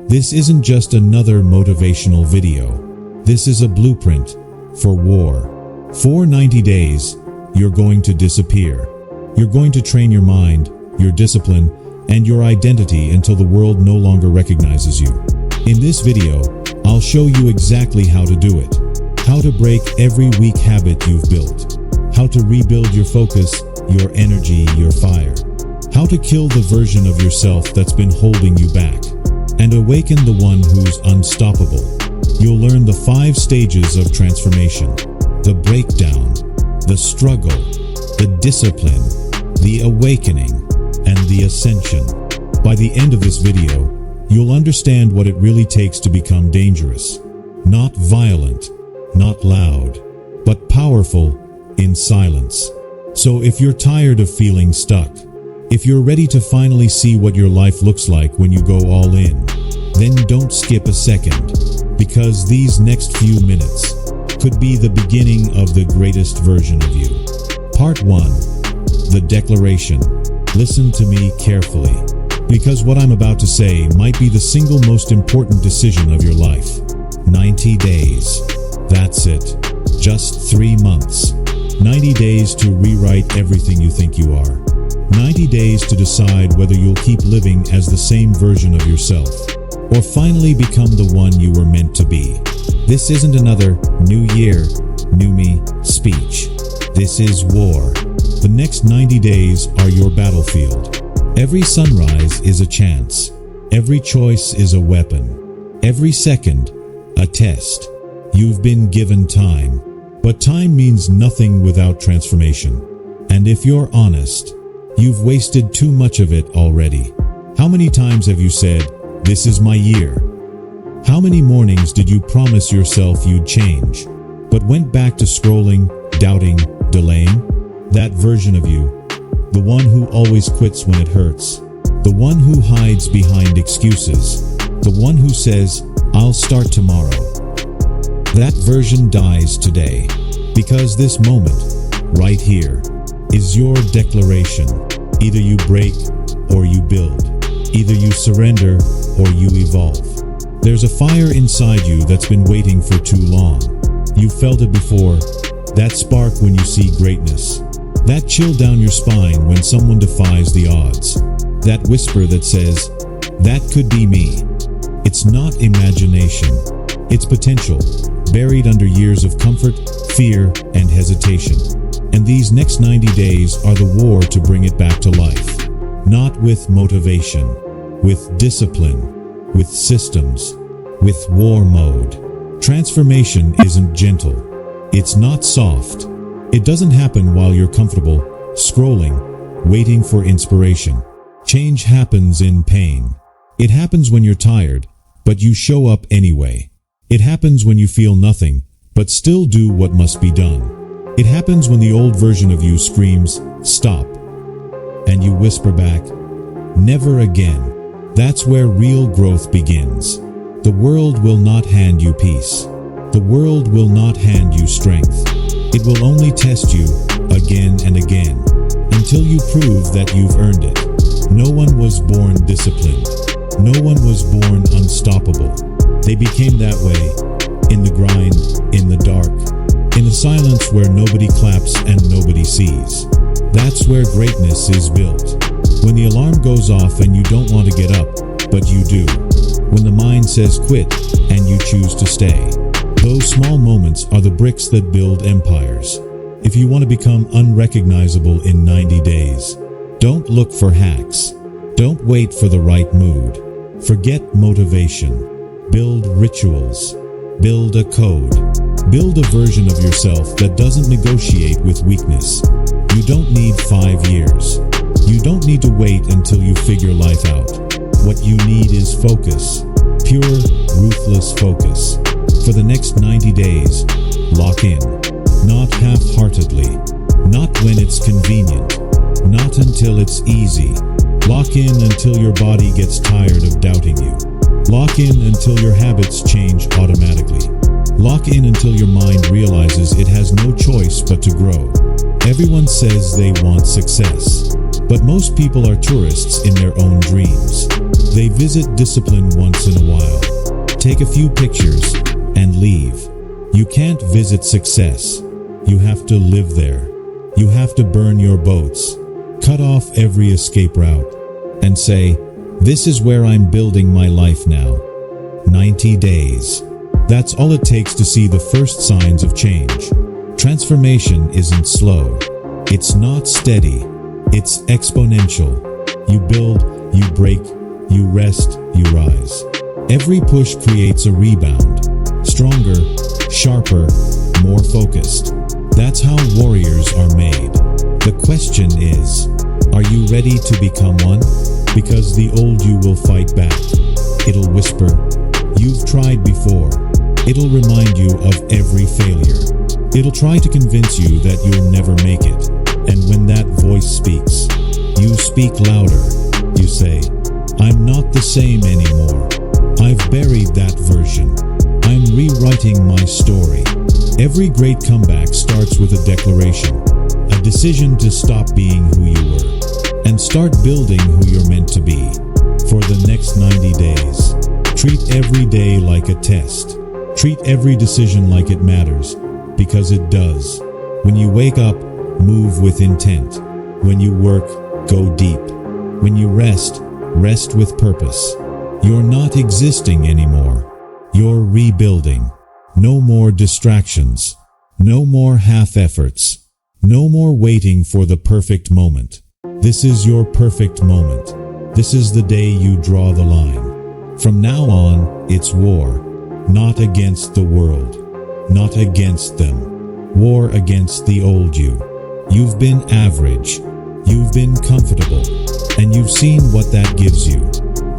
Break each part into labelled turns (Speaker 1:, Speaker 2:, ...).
Speaker 1: This isn't just another motivational video. This is a blueprint for war. For 90 days, you're going to disappear. You're going to train your mind, your discipline, and your identity until the world no longer recognizes you. In this video, I'll show you exactly how to do it. How to break every weak habit you've built. How to rebuild your focus, your energy, your fire. How to kill the version of yourself that's been holding you back, and awaken the one who's unstoppable. You'll learn the 5 stages of transformation: the breakdown, the struggle, the discipline, the awakening, and the ascension. By the end of this video, you'll understand what it really takes to become dangerous. Not violent, not loud, but powerful in silence. So if you're tired of feeling stuck, if you're ready to finally see what your life looks like when you go all in, then don't skip a second, because these next few minutes could be the beginning of the greatest version of you. Part 1. The Declaration. Listen to me carefully, because what I'm about to say might be the single most important decision of your life. 90 days. That's it. Just 3 months. 90 days to rewrite everything you think you are. 90 days to decide whether you'll keep living as the same version of yourself, or finally become the one you were meant to be. This isn't another New Year, New Me speech. This is war. The next 90 days are your battlefield. Every sunrise is a chance. Every choice is a weapon. Every second, a test. You've been given time, but time means nothing without transformation. And if you're honest, you've wasted too much of it already. How many times have you said, "This is my year"? How many mornings did you promise yourself you'd change, but went back to scrolling, doubting, delaying? That version of you, the one who always quits when it hurts, the one who hides behind excuses, the one who says, "I'll start tomorrow." That version dies today, because this moment, right here, is your declaration. Either you break or you build. Either you surrender or you evolve. There's a fire inside you that's been waiting for too long. You've felt it before. That spark when you see greatness. That chill down your spine when someone defies the odds. That whisper that says, "That could be me." It's not imagination. It's potential, buried under years of comfort, fear, and hesitation. And these next 90 days are the war to bring it back to life. Not with motivation, with discipline, with systems, with war mode. Transformation isn't gentle. It's not soft. It doesn't happen while you're comfortable, scrolling, waiting for inspiration. Change happens in pain. It happens when you're tired, but you show up anyway. It happens when you feel nothing, but still do what must be done. It happens when the old version of you screams, "Stop," and you whisper back, "Never again." That's where real growth begins. The world will not hand you peace. The world will not hand you strength. It will only test you again and again, until you prove that you've earned it. No one was born disciplined. No one was born unstoppable. They became that way, in the grind, in the dark, in a silence where nobody claps and nobody sees. That's where greatness is built. When the alarm goes off and you don't want to get up, but you do. When the mind says quit and you choose to stay. Those small moments are the bricks that build empires. If you want to become unrecognizable in 90 days, don't look for hacks. Don't wait for the right mood. Forget motivation. Build rituals. Build a code. Build a version of yourself that doesn't negotiate with weakness. You don't need 5 years. You don't need to wait until you figure life out. What you need is focus. Pure, ruthless focus. For the next 90 days, lock in. Not half-heartedly. Not when it's convenient. Not until it's easy. Lock in until your body gets tired of doubting you. Lock in until your habits change automatically. Lock in until your mind realizes it has no choice but to grow. Everyone says they want success, but most people are tourists in their own dreams. They visit discipline once in a while, take a few pictures and leave. You can't visit success. You have to live there. You have to burn your boats, cut off every escape route, and say, "This is where I'm building my life now." 90 days. That's all it takes to see the first signs of change. Transformation isn't slow. It's not steady. It's exponential. You build, you break, you rest, you rise. Every push creates a rebound. Stronger, sharper, more focused. That's how warriors are made. The question is, are you ready to become one? Because the old you will fight back. It'll whisper, "You've tried before." It'll remind you of every failure. It'll try to convince you that you'll never make it. And when that voice speaks, you speak louder. You say, "I'm not the same anymore. I've buried that version. I'm rewriting my story." Every great comeback starts with a declaration, a decision to stop being who you were and start building who you're meant to be. For the next 90 days, treat every day like a test. Treat every decision like it matters, because it does. When you wake up, move with intent. When you work, go deep. When you rest, rest with purpose. You're not existing anymore. You're rebuilding. No more distractions. No more half efforts. No more waiting for the perfect moment. This is your perfect moment. This is the day you draw the line. From now on, it's war. Not against the world. Not against them. War against the old you. You've been average. You've been comfortable. And you've seen what that gives you.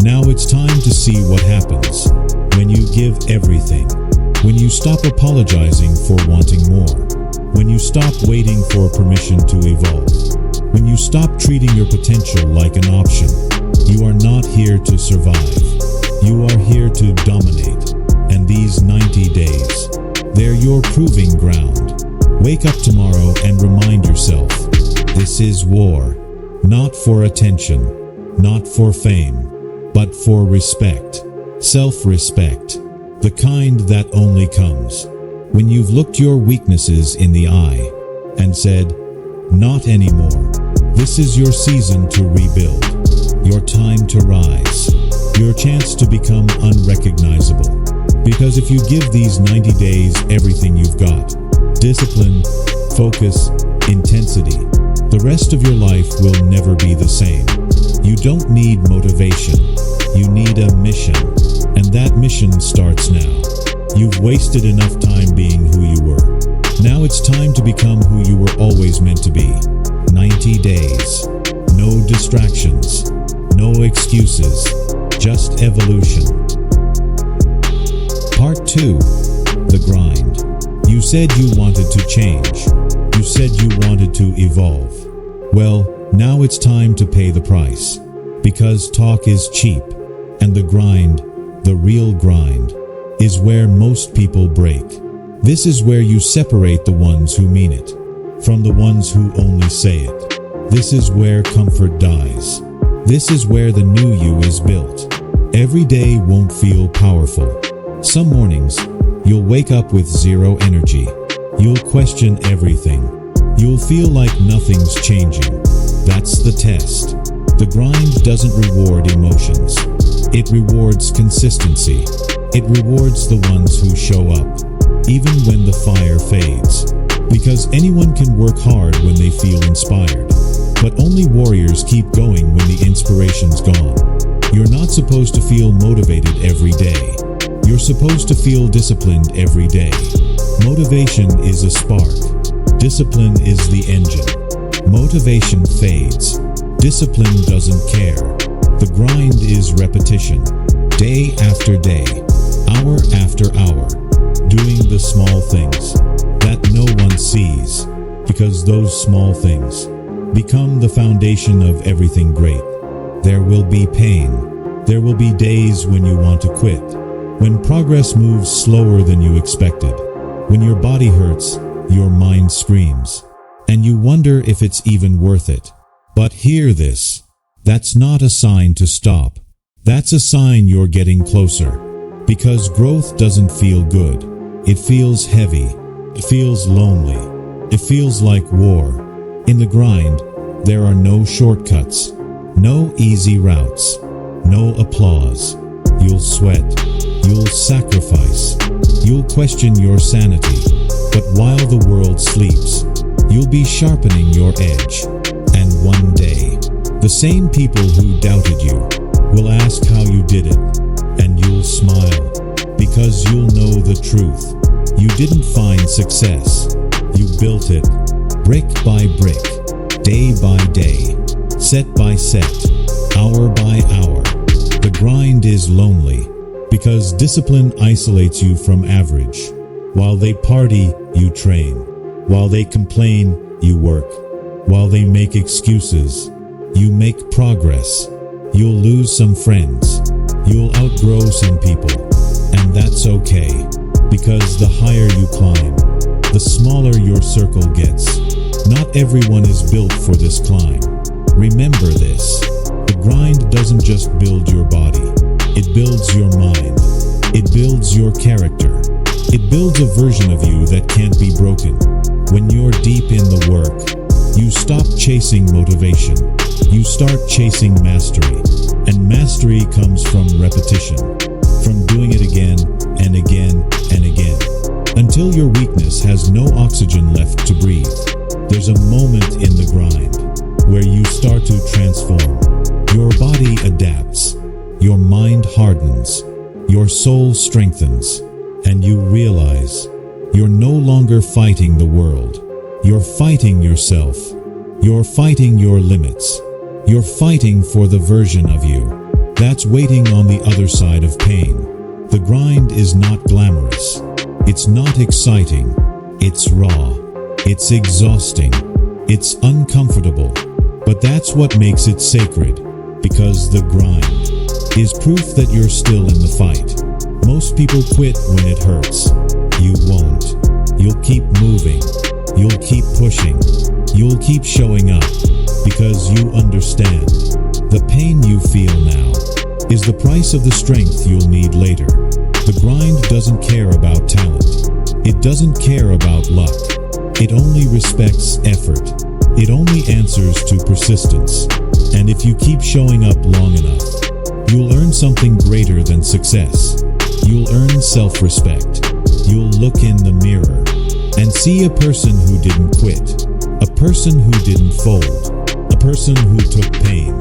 Speaker 1: Now it's time to see what happens when you give everything. When you stop apologizing for wanting more. When you stop waiting for permission to evolve. When you stop treating your potential like an option. You are not here to survive. You are here to dominate. And these 90 days, they're your proving ground. Wake up tomorrow and remind yourself, this is war. Not for attention, not for fame, but for respect. Self-respect. The kind that only comes when you've looked your weaknesses in the eye and said, "Not anymore." This is your season to rebuild, your time to rise, your chance to become unrecognizable. Because if you give these 90 days everything you've got, discipline, focus, intensity, the rest of your life will never be the same. You don't need motivation. You need a mission. And that mission starts now. You've wasted enough time being who you were. Now it's time to become who you were always meant to be. 90 days. No distractions. No excuses. Just evolution. Part 2. The grind. You said you wanted to change. You said you wanted to evolve. Well, now it's time to pay the price. Because talk is cheap. And the grind, the real grind, is where most people break. This is where you separate the ones who mean it from the ones who only say it. This is where comfort dies. This is where the new you is built. Every day won't feel powerful. Some mornings, you'll wake up with zero energy. You'll question everything. You'll feel like nothing's changing. That's the test. The grind doesn't reward emotions. It rewards consistency. It rewards the ones who show up, even when the fire fades. Because anyone can work hard when they feel inspired. But only warriors keep going when the inspiration's gone. You're not supposed to feel motivated every day. You're supposed to feel disciplined every day. Motivation is a spark. Discipline is the engine. Motivation fades. Discipline doesn't care. The grind is repetition. Day after day. Hour after hour. Doing the small things that no one sees. Because those small things become the foundation of everything great. There will be pain. There will be days when you want to quit. When progress moves slower than you expected. When your body hurts, your mind screams. And you wonder if it's even worth it. But hear this. That's not a sign to stop. That's a sign you're getting closer. Because growth doesn't feel good. It feels heavy. It feels lonely. It feels like war. In the grind, there are no shortcuts, no easy routes, no applause. You'll sweat. You'll sacrifice. You'll question your sanity. But while the world sleeps, you'll be sharpening your edge. And one day, the same people who doubted you will ask how you did it. And you'll smile, because you'll know the truth. You didn't find success. You built it, brick by brick, day by day, set by set, hour by hour. The grind is lonely, because discipline isolates you from average. While they party, you train. While they complain, you work. While they make excuses, you make progress. You'll lose some friends. You'll outgrow some people. And that's okay, because the higher you climb, the smaller your circle gets. Not everyone is built for this climb. Remember this. The grind doesn't just build your body. It builds your mind. It builds your character. It builds a version of you that can't be broken. When you're deep in the work, you stop chasing motivation. You start chasing mastery. And mastery comes from repetition. From doing it again and again and again. Until your weakness has no oxygen left to breathe. There's a moment in the grind where you start to transform. Your body adapts. Your mind hardens. Your soul strengthens. And you realize you're no longer fighting the world. You're fighting yourself. You're fighting your limits. You're fighting for the version of you that's waiting on the other side of pain. The grind is not glamorous. It's not exciting. It's raw. It's exhausting. It's uncomfortable. But that's what makes it sacred, because the grind is proof that you're still in the fight. Most people quit when it hurts. You won't. You'll keep moving. You'll keep pushing. You'll keep showing up, because you understand. The pain you feel now is the price of the strength you'll need later. The grind doesn't care about talent. It doesn't care about luck. It only respects effort. It only answers to persistence. And if you keep showing up long enough, you'll earn something greater than success. You'll earn self-respect. You'll look in the mirror and see a person who didn't quit, a person who didn't fold, a person who took pain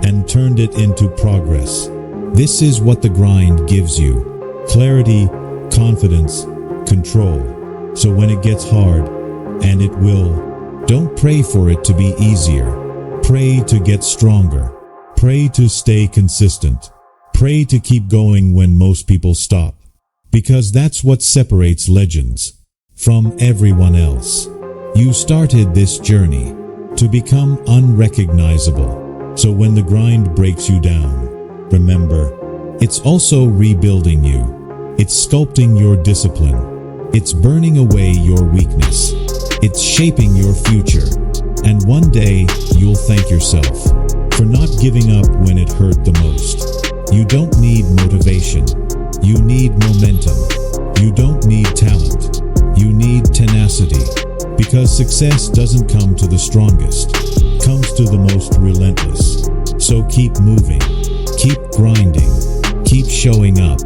Speaker 1: and turned it into progress. This is what the grind gives you: clarity, confidence, control. So when it gets hard, and it will, don't pray for it to be easier. Pray to get stronger. Pray to stay consistent. Pray to keep going when most people stop. Because that's what separates legends from everyone else. You started this journey to become unrecognizable. So when the grind breaks you down, remember, it's also rebuilding you. It's sculpting your discipline. It's burning away your weakness. It's shaping your future. And one day, you'll thank yourself for not giving up when it hurt the most. You don't need motivation. You need momentum. You don't need talent. You need tenacity. Because success doesn't come to the strongest. It comes to the most relentless. So keep moving. Keep grinding. Keep showing up.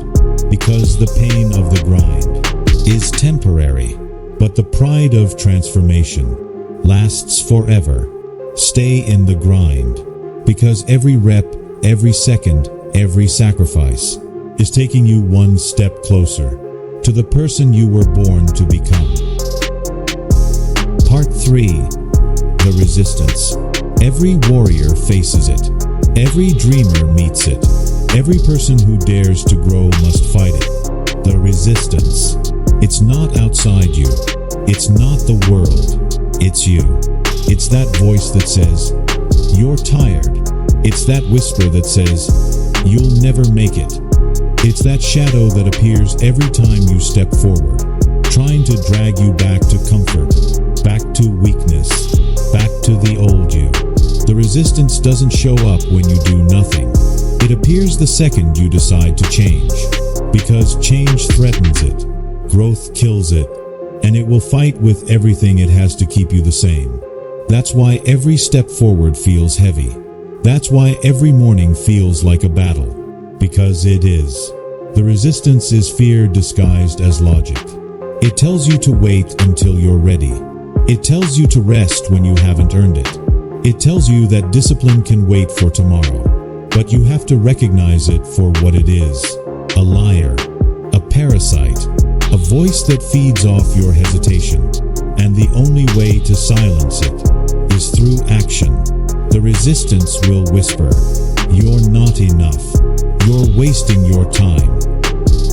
Speaker 1: Because the pain of the grind is temporary. But the pride of transformation lasts forever. Stay in the grind. Because every rep, every second, every sacrifice is taking you one step closer to the person you were born to become. Part 3. The resistance. Every warrior faces it. Every dreamer meets it. Every person who dares to grow must fight it. The resistance. It's not outside you. It's not the world. It's you. It's that voice that says, "You're tired." It's that whisper that says, "You'll never make it." It's that shadow that appears every time you step forward, trying to drag you back to comfort, back to weakness, back to the old you. The resistance doesn't show up when you do nothing. It appears the second you decide to change. Because because change threatens it, growth kills it, and it will fight with everything it has to keep you the same. That's why every step forward feels heavy. That's why every morning feels like a battle. Because it is. The resistance is fear disguised as logic. It tells you to wait until you're ready. It tells you to rest when you haven't earned it. It tells you that discipline can wait for tomorrow. But you have to recognize it for what it is. A liar. A parasite. A voice that feeds off your hesitation. And the only way to silence it is through action. The resistance will whisper, "You're not enough. You're wasting your time.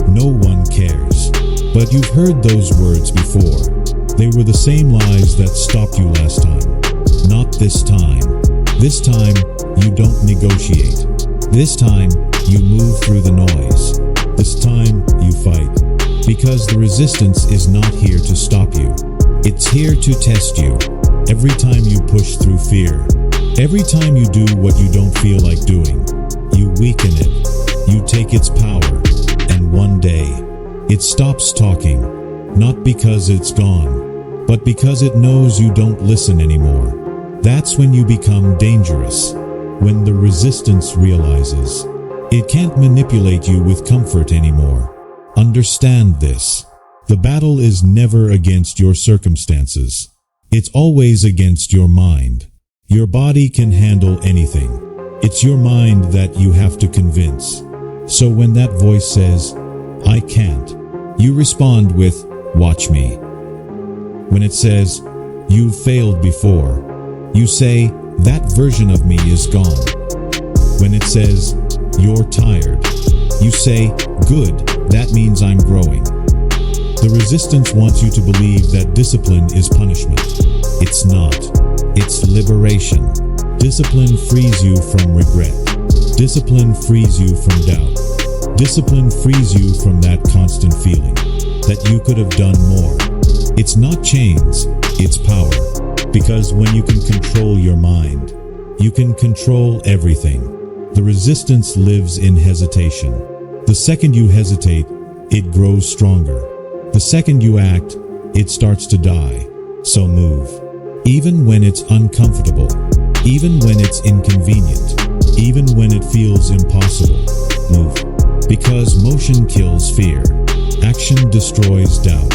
Speaker 1: No one cares." But you've heard those words before. They were the same lies that stopped you last time. Not this time. This time, you don't negotiate. This time, you move through the noise. This time, you fight. Because the resistance is not here to stop you. It's here to test you. Every time you push through fear, every time you do what you don't feel like doing, you weaken it. You take its power, and one day, it stops talking, not because it's gone, but because it knows you don't listen anymore. That's when you become dangerous, when the resistance realizes it can't manipulate you with comfort anymore. Understand this. The battle is never against your circumstances. It's always against your mind. Your body can handle anything. It's your mind that you have to convince. So when that voice says, "I can't," you respond with, "Watch me." When it says, "You've failed before," you say, "That version of me is gone." When it says, "You're tired," you say, "Good, that means I'm growing." The resistance wants you to believe that discipline is punishment. It's not. It's liberation. Discipline frees you from regret. Discipline frees you from doubt. Discipline frees you from that constant feeling that you could have done more. It's not chains, it's power. Because when you can control your mind, you can control everything. The resistance lives in hesitation. The second you hesitate, it grows stronger. The second you act, it starts to die. So move. Even when it's uncomfortable. Even when it's inconvenient. Even when it feels impossible. Move. Because motion kills fear. Action destroys doubt.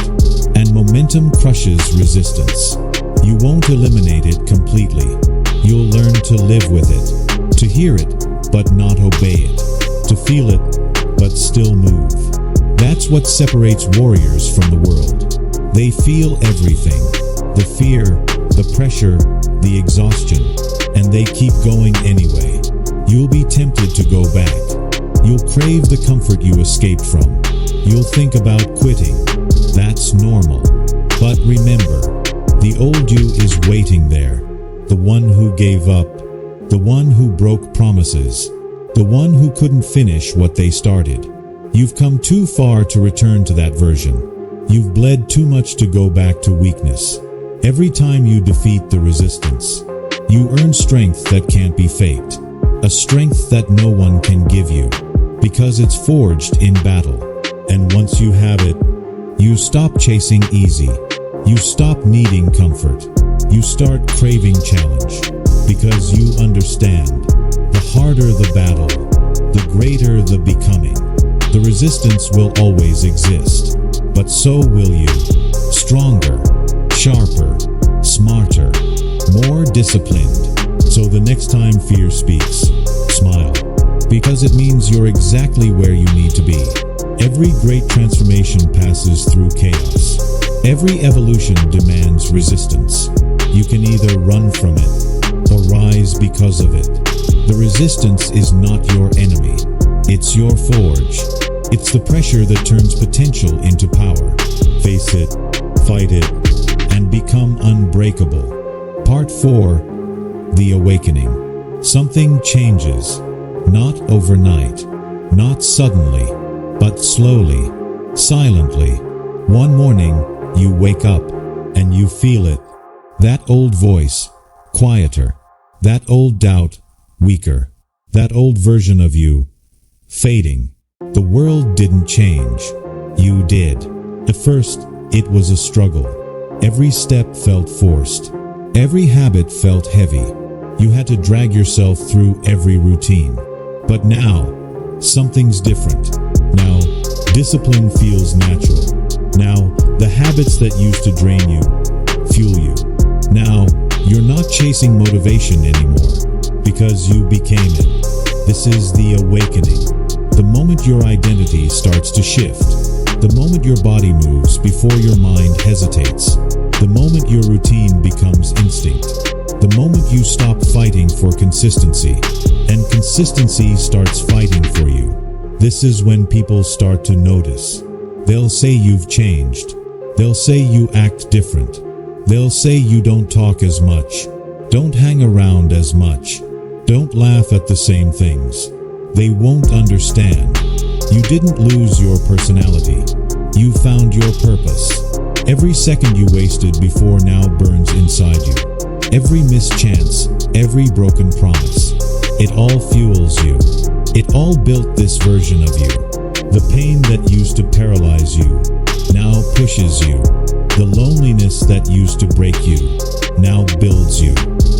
Speaker 1: And momentum crushes resistance. You won't eliminate it completely. You'll learn to live with it. To hear it, but not obey it. To feel it, but still move. That's what separates warriors from the world. They feel everything. The fear, the pressure, the exhaustion. And they keep going anyway. You'll be tempted to go back. You'll crave the comfort you escaped from. You'll think about quitting. That's normal. But remember, the old you is waiting there. The one who gave up. The one who broke promises. The one who couldn't finish what they started. You've come too far to return to that version. You've bled too much to go back to weakness. Every time you defeat the resistance, you earn strength that can't be faked. A strength that no one can give you. Because it's forged in battle. And once you have it, you stop chasing easy. You stop needing comfort. You start craving challenge. Because you understand. The harder the battle, the greater the becoming. The resistance will always exist, but so will you. Stronger, sharper, smarter, more disciplined. So the next time fear speaks, smile, because it means you're exactly where you need to be. Every great transformation passes through chaos. Every evolution demands resistance. You can either run from it or rise because of it. The resistance is not your enemy. It's your forge. It's the pressure that turns potential into power. Face it, fight it, and become unbreakable. Part 4. The Awakening. Something changes. Not overnight. Not suddenly. But slowly. Silently. One morning, you wake up, and you feel it. That old voice, quieter. That old doubt, weaker. That old version of you, fading. The world didn't change. You did. At first, it was a struggle. Every step felt forced. Every habit felt heavy. You had to drag yourself through every routine. But now, something's different. Now, discipline feels natural. Now, the habits that used to drain you fuel you. Now, you're not chasing motivation anymore because you became it. This is the awakening. The moment your identity starts to shift, the moment your body moves before your mind hesitates, the moment your routine becomes instinct, the moment you stop fighting for consistency and consistency starts fighting for you, this is when people start to notice. They'll say you've changed. They'll say you act different. They'll say you don't talk as much, don't hang around as much, don't laugh at the same things. They won't understand. You didn't lose your personality. You found your purpose. Every second you wasted before now burns inside you. Every missed chance, every broken promise, it all fuels you. It all built this version of you. The pain that used to paralyze you now pushes you. The loneliness that used to break you now builds you.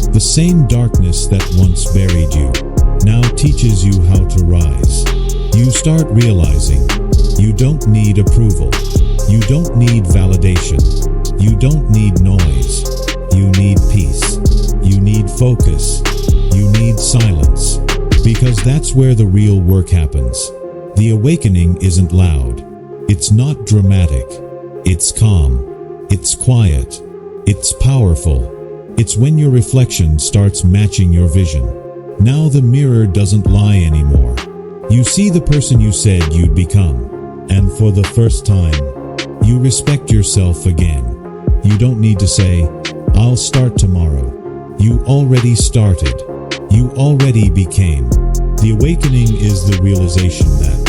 Speaker 1: The same darkness that once buried you now teaches you how to rise. You start realizing you don't need approval. You don't need validation. You don't need noise. You need peace. You need focus. You need silence. Because that's where the real work happens. The awakening isn't loud. It's not dramatic. It's calm. It's quiet. It's powerful. It's when your reflection starts matching your vision. Now the mirror doesn't lie anymore. You see the person you said you'd become. And for the first time, you respect yourself again. You don't need to say, I'll start tomorrow. You already started. You already became. The awakening is the realization that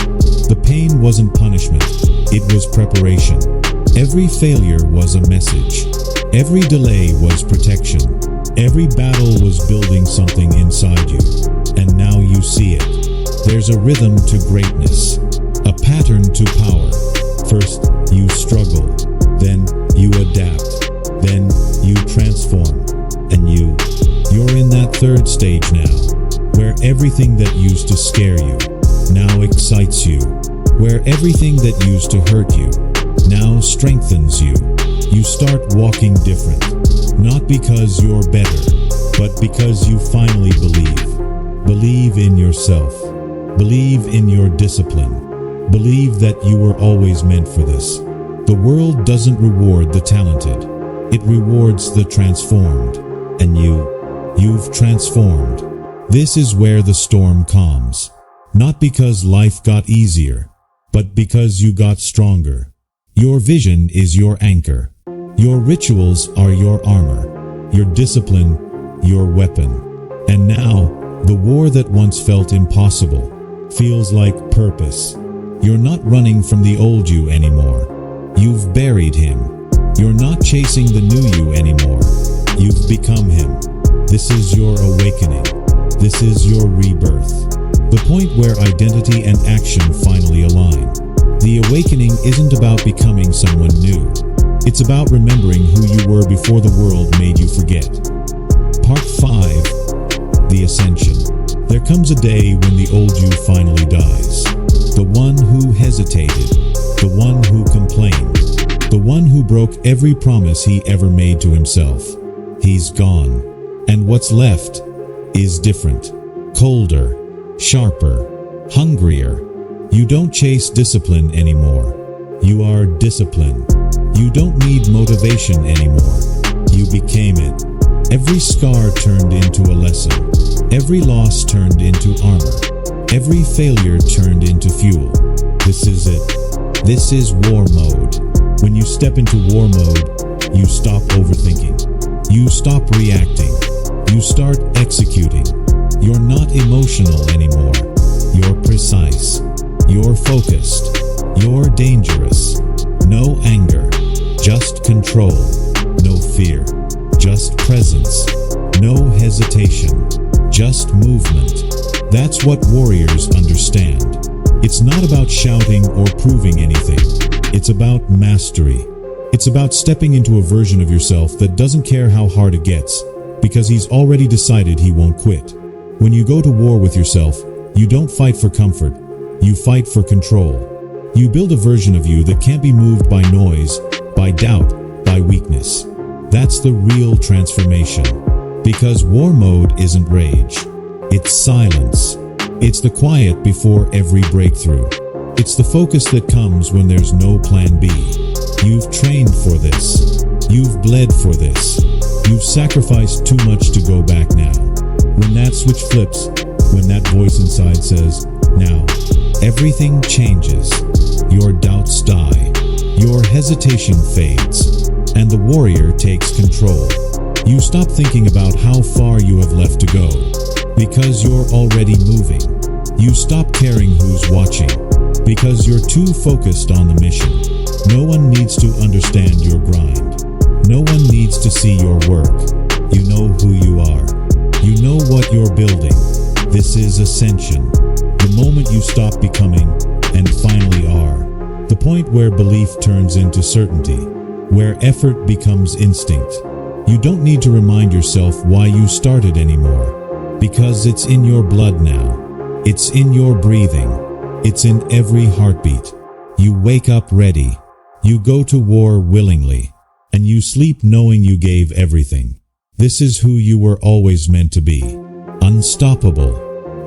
Speaker 1: the pain wasn't punishment, it was preparation. Every failure was a message. Every delay was protection. Every battle was building something inside you. And now you see it. There's a rhythm to greatness, a pattern to power. First, you struggle. Then you adapt. Then you transform. And you're in that third stage now, where everything that used to scare you now excites you, where everything that used to hurt you now strengthens you. You start walking different, not because you're better, but because you finally believe. Believe in yourself. Believe in your discipline. Believe that you were always meant for this. The world doesn't reward the talented. It rewards the transformed. And you've transformed. This is where the storm calms. Not because life got easier, but because you got stronger. Your vision is your anchor. Your rituals are your armor. Your discipline, your weapon. And now, the war that once felt impossible feels like purpose. You're not running from the old you anymore. You've buried him. You're not chasing the new you anymore. You've become him. This is your awakening. This is your rebirth. The point where identity and action finally align. The awakening isn't about becoming someone new. It's about remembering who you were before the world made you forget. Part 5. The Ascension. There comes a day when the old you finally dies. The one who hesitated. The one who complained. The one who broke every promise he ever made to himself. He's gone. And what's left is different. Colder. Sharper. Hungrier. You don't chase discipline anymore. You are discipline. You don't need motivation anymore. You became it. Every scar turned into a lesson. Every loss turned into armor. Every failure turned into fuel. This is it. This is war mode. When you step into war mode, you stop overthinking. You stop reacting. You start executing. You're not emotional anymore. You're precise. You're focused. You're dangerous. No anger. Just control. No fear. Just presence. No hesitation. Just movement. That's what warriors understand. It's not about shouting or proving anything. It's about mastery. It's about stepping into a version of yourself that doesn't care how hard it gets, because he's already decided he won't quit. When you go to war with yourself, you don't fight for comfort, you fight for control. You build a version of you that can't be moved by noise, by doubt, by weakness. That's the real transformation. Because war mode isn't rage. It's silence. It's the quiet before every breakthrough. It's the focus that comes when there's no plan B. You've trained for this. You've bled for this. You've sacrificed too much to go back now. When that switch flips, when that voice inside says, now, everything changes. Your doubts die. Your hesitation fades. And the warrior takes control. You stop thinking about how far you have left to go, because you're already moving. You stop caring who's watching, because you're too focused on the mission. No one needs to understand your grind. No one needs to see your work. You know who you are. You know what you're building. This is Ascension. The moment you stop becoming and finally are. The point where belief turns into certainty, where effort becomes instinct. You don't need to remind yourself why you started anymore, because it's in your blood now. It's in your breathing. It's in every heartbeat. You wake up ready. You go to war willingly, and you sleep knowing you gave everything. This is who you were always meant to be. Unstoppable,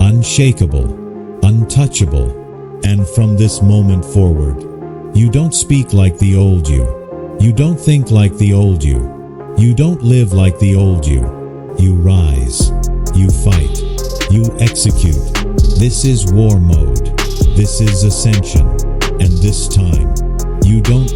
Speaker 1: unshakable, untouchable. And from this moment forward, you don't speak like the old you. You don't think like the old you. You don't live like the old you. You rise. You fight. You execute. This is war mode. This is Ascension. And this time, you don't